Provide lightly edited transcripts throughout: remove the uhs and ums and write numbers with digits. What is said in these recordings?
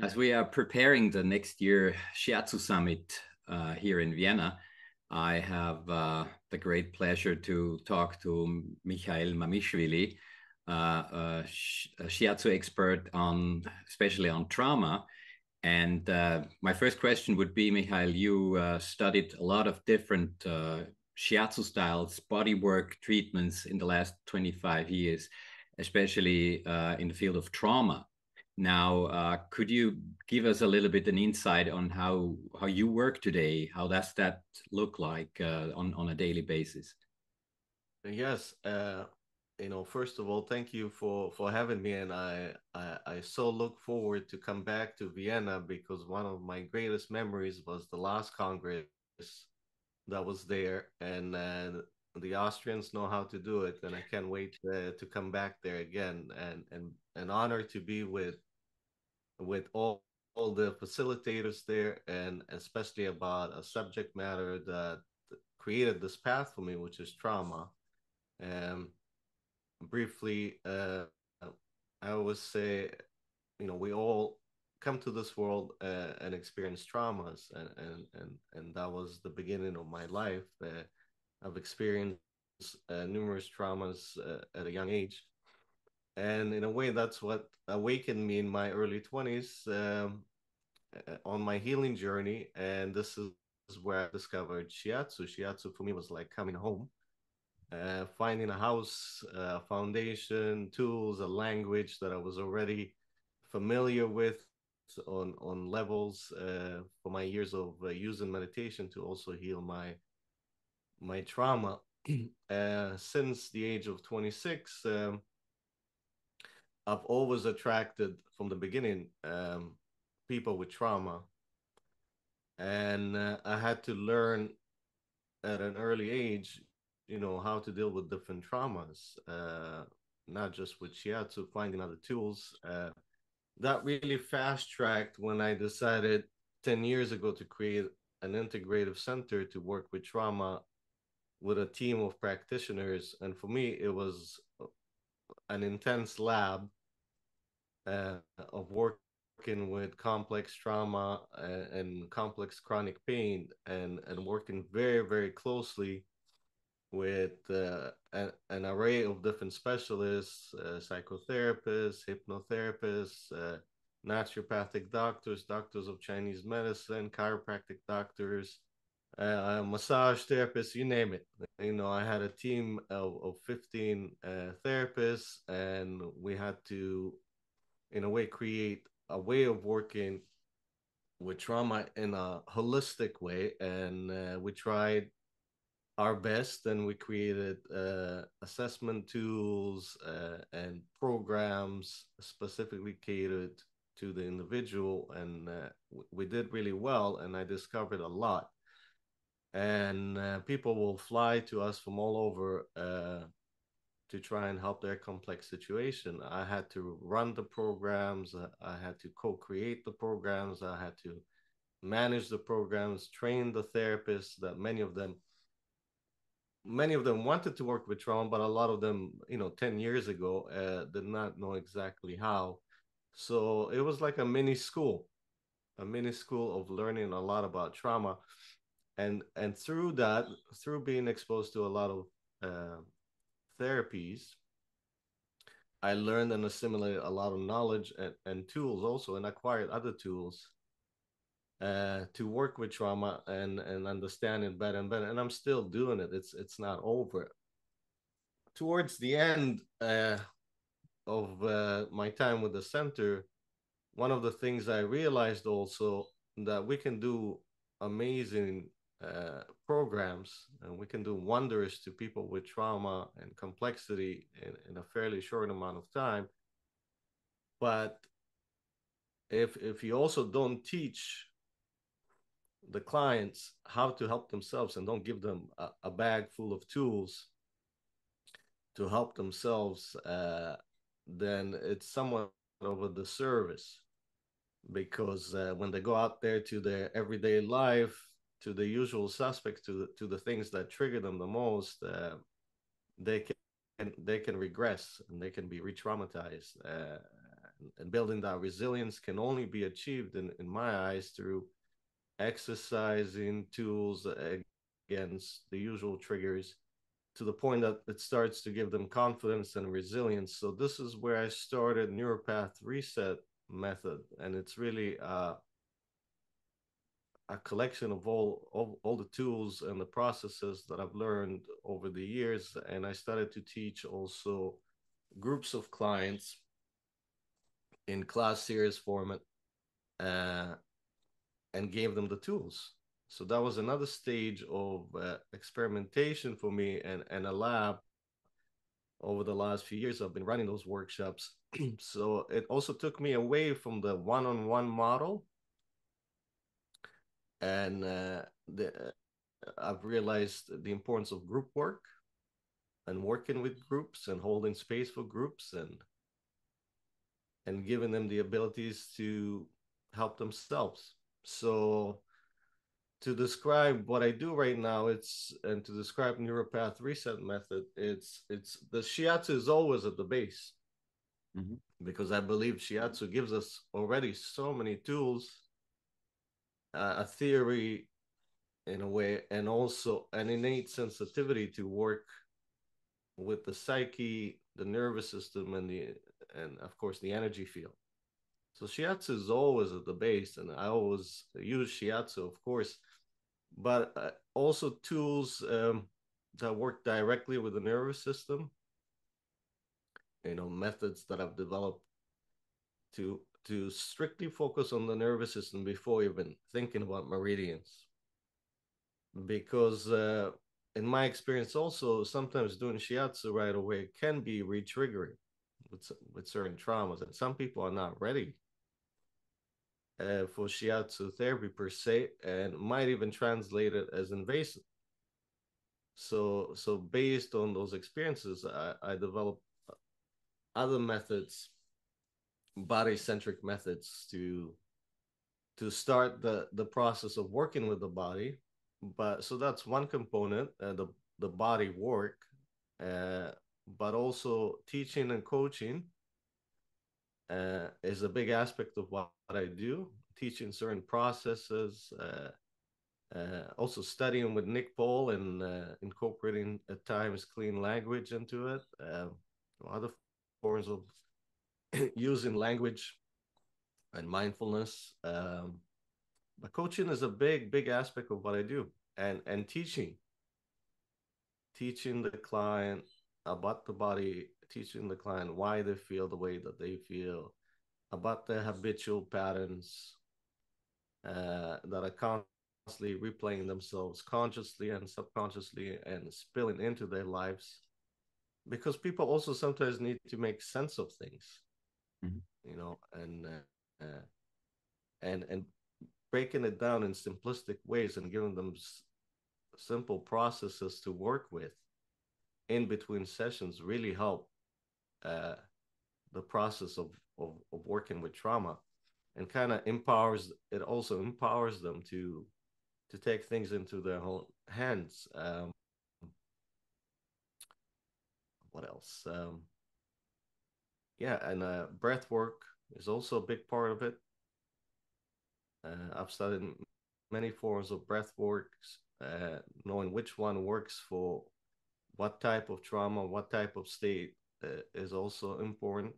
As we are preparing the next year Shiatsu summit here in Vienna, I have the great pleasure to talk to Mihael Mamyschvili, a Shiatsu expert on, especially on trauma. And my first question would be, Mihael, you studied a lot of different Shiatsu styles, bodywork treatments in the last 25 years, especially in the field of trauma. Now, could you give us a little bit an insight on how you work today? How does that look like on a daily basis? Yes, first of all, thank you for having me, and I so look forward to come back to Vienna because one of my greatest memories was the last Congress that was there, and the Austrians know how to do it, and I can't wait to come back there again, and an honor to be with all the facilitators there, and especially about a subject matter that created this path for me, which is trauma. Um, Briefly, I always say, we all come to this world and experience traumas, and that was the beginning of my life. I've experienced numerous traumas at a young age, and in a way, that's what awakened me in my early 20s on my healing journey. And this is where I discovered Shiatsu. Shiatsu for me was like coming home, finding a house, a foundation, tools, a language that I was already familiar with on levels for my years of using meditation to also heal my trauma. Since the age of 26, I've always attracted from the beginning people with trauma, and I had to learn at an early age, how to deal with different traumas, not just with shiatsu, finding other tools. That really fast tracked when I decided 10 years ago to create an integrative center to work with trauma with a team of practitioners. And for me, it was an intense lab of working with complex trauma and complex chronic pain, and working very, very closely with an array of different specialists, psychotherapists, hypnotherapists, naturopathic doctors, doctors of Chinese medicine, chiropractic doctors, massage therapists, you name it. I had a team of 15 therapists, and we had to, in a way, create a way of working with trauma in a holistic way. And we tried our best, and we created assessment tools and programs specifically catered to the individual, and we did really well, and I discovered a lot. And people will fly to us from all over to try and help their complex situation. I had to run the programs, I had to co-create the programs, I had to manage the programs, train the therapists, that many of them wanted to work with trauma, but a lot of them, 10 years ago, did not know exactly how. So it was like a mini school of learning a lot about trauma. And through that, through being exposed to a lot of uh, therapies, I learned and assimilated a lot of knowledge and tools also, and acquired other tools to work with trauma and understand it better and better. And I'm still doing it. It's not over. Towards the end of my time with the center, one of the things I realized also, that we can do amazing programs, and we can do wonders to people with trauma and complexity in a fairly short amount of time. But if you also don't teach the clients how to help themselves, and don't give them a bag full of tools to help themselves, then it's somewhat of a disservice, because when they go out there to their everyday life, to the usual suspects, to the things that trigger them the most, they can regress, and they can be re-traumatized. and building that resilience can only be achieved in my eyes through exercising tools against the usual triggers to the point that it starts to give them confidence and resilience. So this is where I started Neuropath Reset method, and it's really a collection of all the tools and the processes that I've learned over the years. And I started to teach also groups of clients in class series format, uh, and gave them the tools. So that was another stage of experimentation for me, and a lab. Over the last few years, I've been running those workshops. So it also took me away from the one-on-one model, and I've realized the importance of group work and working with groups and holding space for groups, and giving them the abilities to help themselves. So to describe what I do right now, and to describe Neuropath Reset method, it's the Shiatsu is always at the base, mm-hmm. because I believe Shiatsu gives us already so many tools, a theory in a way, and also an innate sensitivity to work with the psyche, the nervous system, and of course the energy field. So Shiatsu is always at the base, and I always use Shiatsu, of course, but also tools that work directly with the nervous system. Methods that I've developed to strictly focus on the nervous system before even thinking about meridians, because in my experience also, sometimes doing Shiatsu right away can be re-triggering with certain traumas, and some people are not ready for Shiatsu therapy per se, and might even translate it as invasive. So based on those experiences, I developed other methods, body-centric methods, to start the process of working with the body. But so that's one component, the body work, but also teaching and coaching is a big aspect of what I do. Teaching certain processes, also studying with Nick Paul, and incorporating at times clean language into it. Other forms of using language and mindfulness. But coaching is a big aspect of what I do, and teaching the client about the body, teaching the client why they feel the way that they feel, about their habitual patterns that are constantly replaying themselves consciously and subconsciously and spilling into their lives. Because people also sometimes need to make sense of things, mm-hmm. And breaking it down in simplistic ways and giving them simple processes to work with in between sessions really help the process of working with trauma, and kind of also empowers them to take things into their own hands. What else? Yeah, and breath work is also a big part of it. I've studied many forms of breath works, knowing which one works for what type of trauma, what type of state is also important.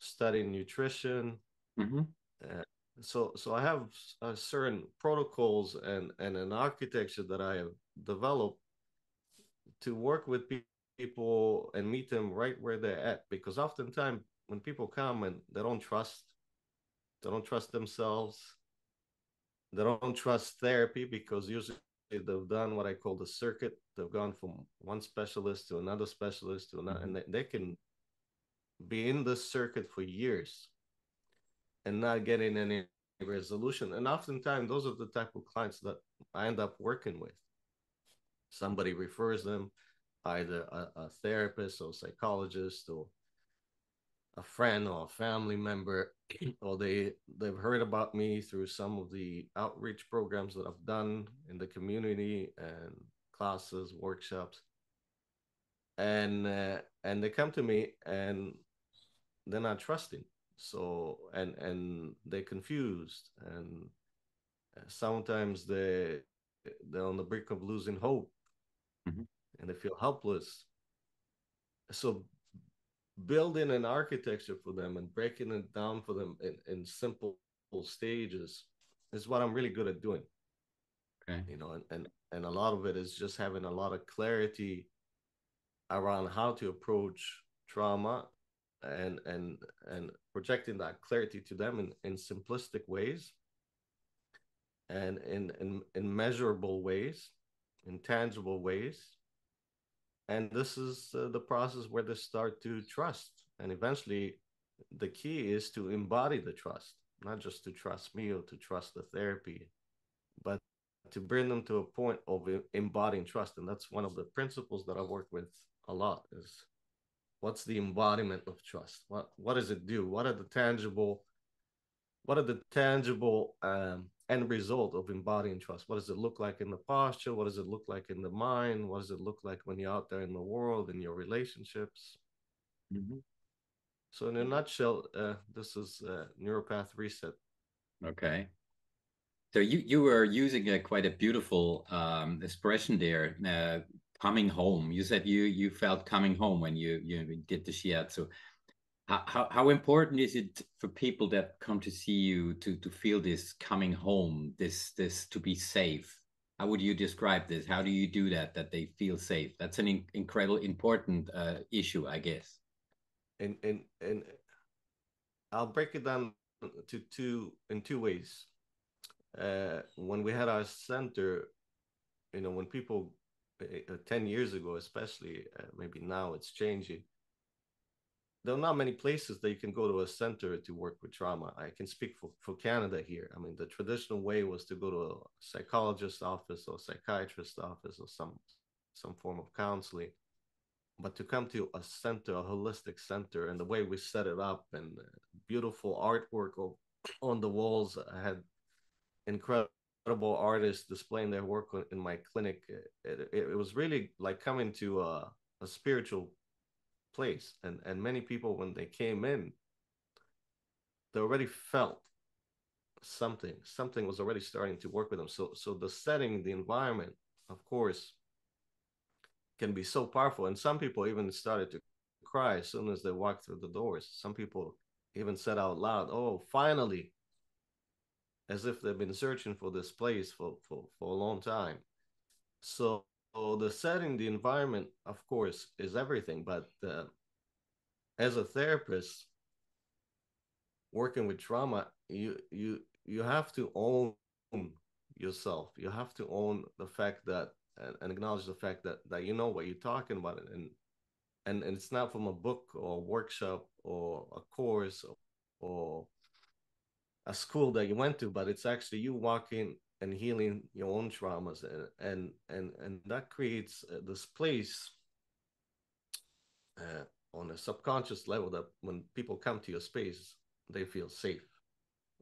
Studying nutrition. Mm-hmm. So I have certain protocols and an architecture that I have developed to work with people and meet them right where they're at. Because oftentimes when people come and they don't trust themselves, they don't trust therapy, because usually they've done what I call the circuit. They've gone from one specialist to another specialist to another, mm-hmm. and they can be in this circuit for years and not getting any resolution. And oftentimes those are the type of clients that I end up working with. Somebody refers them, either a therapist or psychologist or a friend or a family member, or they've heard about me through some of the outreach programs that I've done in the community, and classes, workshops, and they come to me, and they're not trusting. So and they're confused, and sometimes they're on the brink of losing hope, Mhm. and they feel helpless. So building an architecture for them and breaking it down for them in simple stages is what I'm really good at doing. Okay. And a lot of it is just having a lot of clarity around how to approach trauma, and projecting that clarity to them in simplistic ways, and in measurable ways, in tangible ways. And this is the process where they start to trust. And eventually, the key is to embody the trust, not just to trust me or to trust the therapy, but to bring them to a point of embodying trust. And that's one of the principles that I work with a lot is what's the embodiment of trust? What does it do? What are the tangible end result of embodying trust? What does it look like in the posture? What does it look like in the mind? What does it look like when you're out there in the world, in your relationships? Mhm. So in a nutshell, this is neuropath reset. Okay. So you were using a quite a beautiful expression there, coming home. You said you felt coming home when you did the shiatsu. How important is it for people that come to see you to feel this coming home, this to be safe? How would you describe this? How do you do that they feel safe? That's an incredible important issue, I guess. And I'll break it down to two ways. When we had our center, when people 10 years ago, especially, maybe now it's changing. There are not many places that you can go to a center to work with trauma. I can speak for Canada here. I mean, the traditional way was to go to a psychologist office or psychiatrist office or some form of counseling. But to come to a center, a holistic center, and the way we set it up, and beautiful artwork on the walls. I had incredible artists displaying their work in my clinic. It was really like coming to a spiritual place. And many people, when they came in, they already felt something was already starting to work with them. So the setting, the environment, of course, can be so powerful. And some people even started to cry as soon as they walked through the doors. Some people even said out loud, "Oh, finally," as if they've been searching for this place for a long time. So the setting, the environment, of course, is everything. But as a therapist working with trauma, you have to own yourself. You have to own the fact that, and acknowledge the fact that you know what you're talking about, and it's not from a book or a workshop or a course or a school that you went to, but it's actually you walking and healing your own traumas, and that creates this place on a subconscious level that when people come to your space, they feel safe.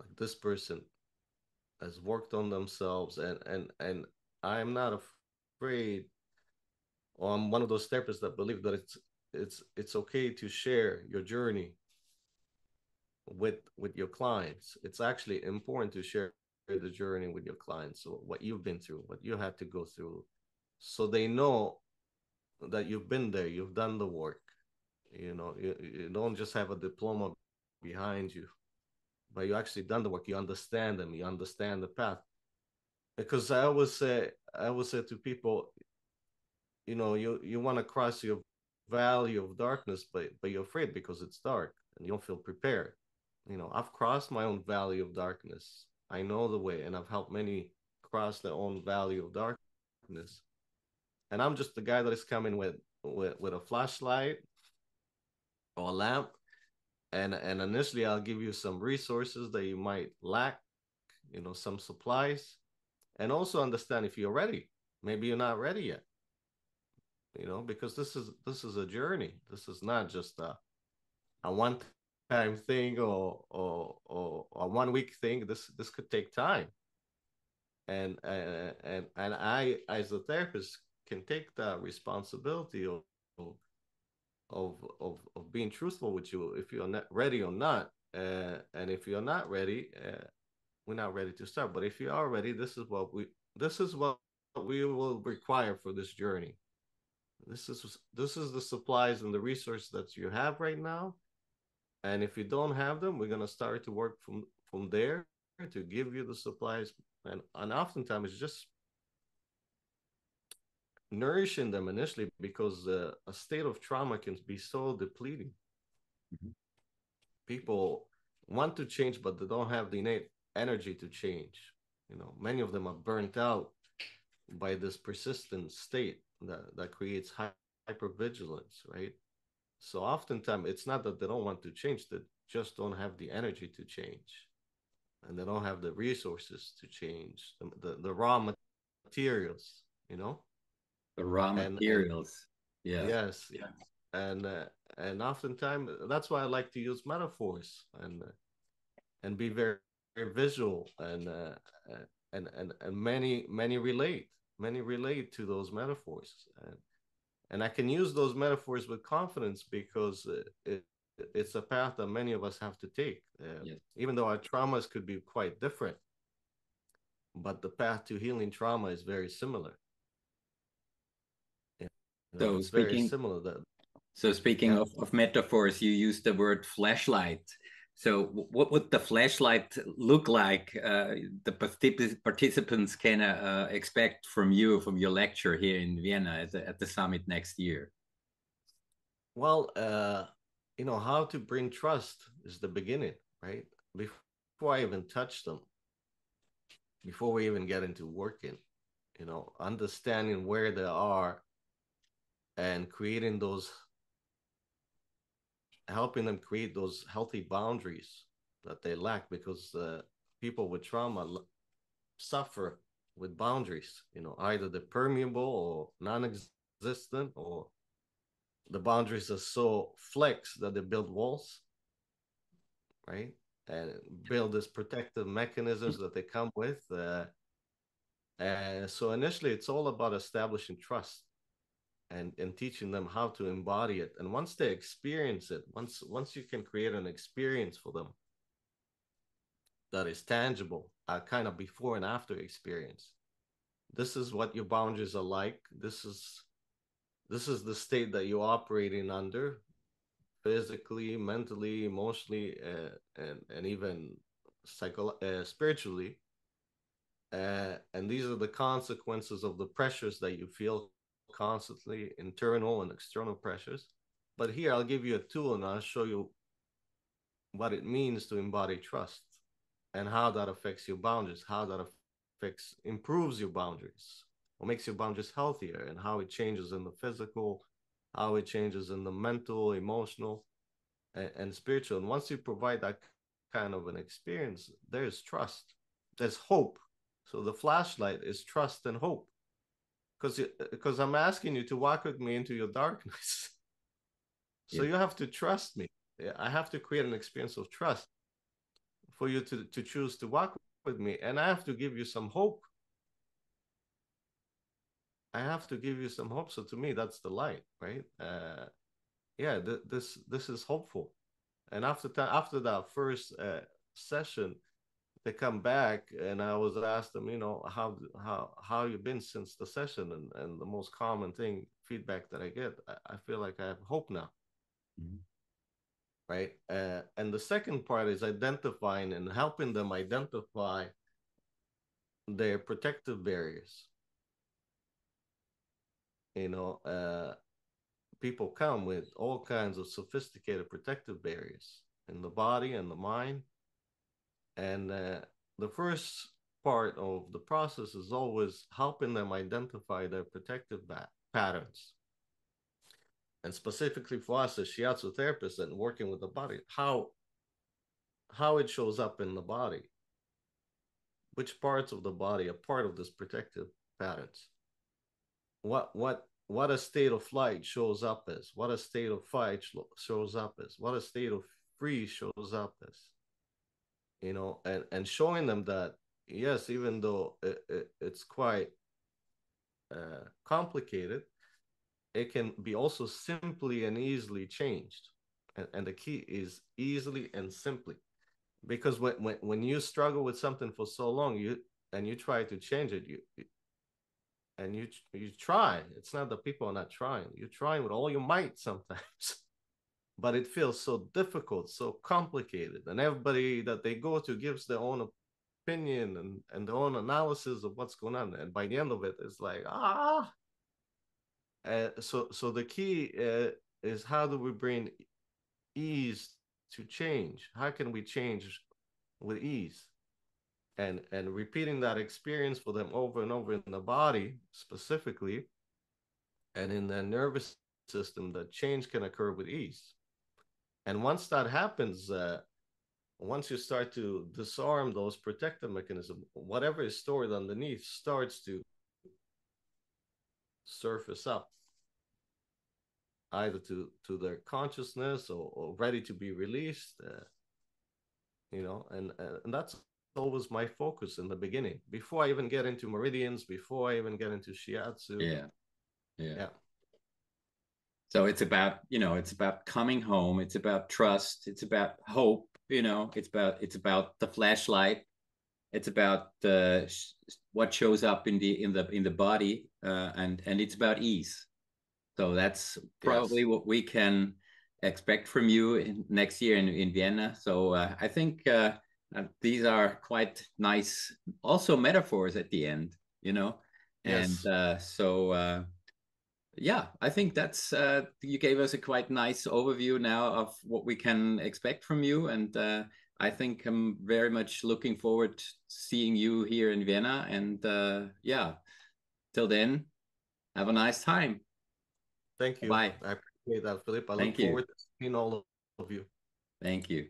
Like this person has worked on themselves, and I'm not afraid, or I'm one of those therapists that believe that it's okay to share your journey with your clients. It's actually important to share the journey with your clients, so what you've been through, what you had to go through, so they know that you've been there, you've done the work. You don't just have a diploma behind you, but you actually done the work. You understand them, you understand the path. Because I always say to people, you want to cross your valley of darkness, but you're afraid because it's dark and you don't feel prepared. I've crossed my own valley of darkness. I know the way, and I've helped many cross their own valley of darkness. And I'm just the guy that is coming with a flashlight or a lamp, and initially I'll give you some resources that you might lack, some supplies, and also understand if you're ready. Maybe you're not ready yet, because this is a journey. This is not just a one time thing, or a 1 week thing. This could take time, and I, as a therapist, can take that responsibility of of being truthful with you if you're not ready or not. And if you're not ready, we're not ready to start. But if you are ready, this is what we will require for this journey. This is the supplies and the resources that you have right now. And if you don't have them, we're gonna start to work from there to give you the supplies. And oftentimes it's just nourishing them initially, because a state of trauma can be so depleting. Mm-hmm. People want to change, but they don't have the innate energy to change. Many of them are burnt out by this persistent state that creates hypervigilance, right? So oftentimes it's not that they don't want to change, they just don't have the energy to change, and they don't have the resources to change the raw materials, The raw and materials. Yeah. yes, yes. And oftentimes that's why I like to use metaphors and be very, very visual, and many relate to those metaphors, and I can use those metaphors with confidence, because it's a path that many of us have to take, Yes. even though our traumas could be quite different, but the path to healing trauma is very similar. So It's very speaking similar. That so speaking Yeah. of metaphors, you used the word flashlight. So what would the flashlight look like? The participants can expect from you, from your lecture here in Vienna at the summit next year. Well, how to bring trust is the beginning, right? Before I even touch them, before we even get into working, understanding where they are and helping them create those healthy boundaries that they lack, because people with trauma suffer with boundaries, either they're permeable or non-existent, or the boundaries are so flex that they build walls, right? And build these protective mechanisms that they come with. And so initially, it's all about establishing trust and teaching them how to embody it. And once they experience it, once you can create an experience for them that is tangible, a kind of before and after experience. This is what your boundaries are like. This is the state that you're operating under, physically, mentally, emotionally, and even spiritually. And these are the consequences of the pressures that you feel constantly, internal and external pressures. But here, I'll give you a tool, and I'll show you what it means to embody trust, and how that affects your boundaries, how that improves your boundaries, what makes your boundaries healthier, and how it changes in the physical, how it changes in the mental, emotional, and spiritual. And once you provide that kind of an experience, there's trust, there's hope. So the flashlight is trust and hope, because I'm asking you to walk with me into your darkness. So Yeah. you have to trust me. I have to create an experience of trust for you to choose to walk with me, and I have to give you some hope. I have to give you some hope. So to me, that's the light, right? Yeah, this is hopeful. And after that first session, they come back, and I was asked them, how you been since the session, and the most common feedback that I get, I feel like I have hope now. Mm-hmm. Right? And the second part is identifying and helping them identify their protective barriers. People come with all kinds of sophisticated protective barriers in the body and the mind. And the first part of the process is always helping them identify their protective patterns. And specifically for us as Shiatsu therapists and working with the body, how it shows up in the body, which parts of the body are part of this protective patterns, what a state of flight shows up as, what a state of fight shows up as, what a state of freeze shows up as, and showing them that, yes, even though it's quite complicated, it can be also simply and easily changed. And the key is easily and simply. Because when you struggle with something for so long, you try to change it, you try. It's not that people are not trying. You're trying with all your might sometimes. But it feels so difficult, so complicated. And everybody that they go to gives their own opinion and their own analysis of what's going on. And by the end of it, it's like, so the key is, how do we bring ease to change? How can we change with ease? And repeating that experience for them over and over in the body specifically, and in the nervous system, that change can occur with ease. And once that happens, once you start to disarm those protective mechanisms, whatever is stored underneath starts to surface up, either to their consciousness, or ready to be released. And that's always my focus in the beginning, before I even get into meridians, before I even get into shiatsu. Yeah. So it's about, it's about coming home. It's about trust. It's about hope. It's about the flashlight. It's about what shows up in the body, and it's about ease. So that's Yes. probably what we can expect from you next year in Vienna. So I think these are quite nice, also metaphors at the end, and Yes. yeah, I think that's you gave us a quite nice overview now of what we can expect from you, and I think I'm very much looking forward to seeing you here in Vienna. And yeah, till then, have a nice time. Thank you. Bye. I appreciate that, Philip. I look Thank you. forward to seeing all of you. Thank you.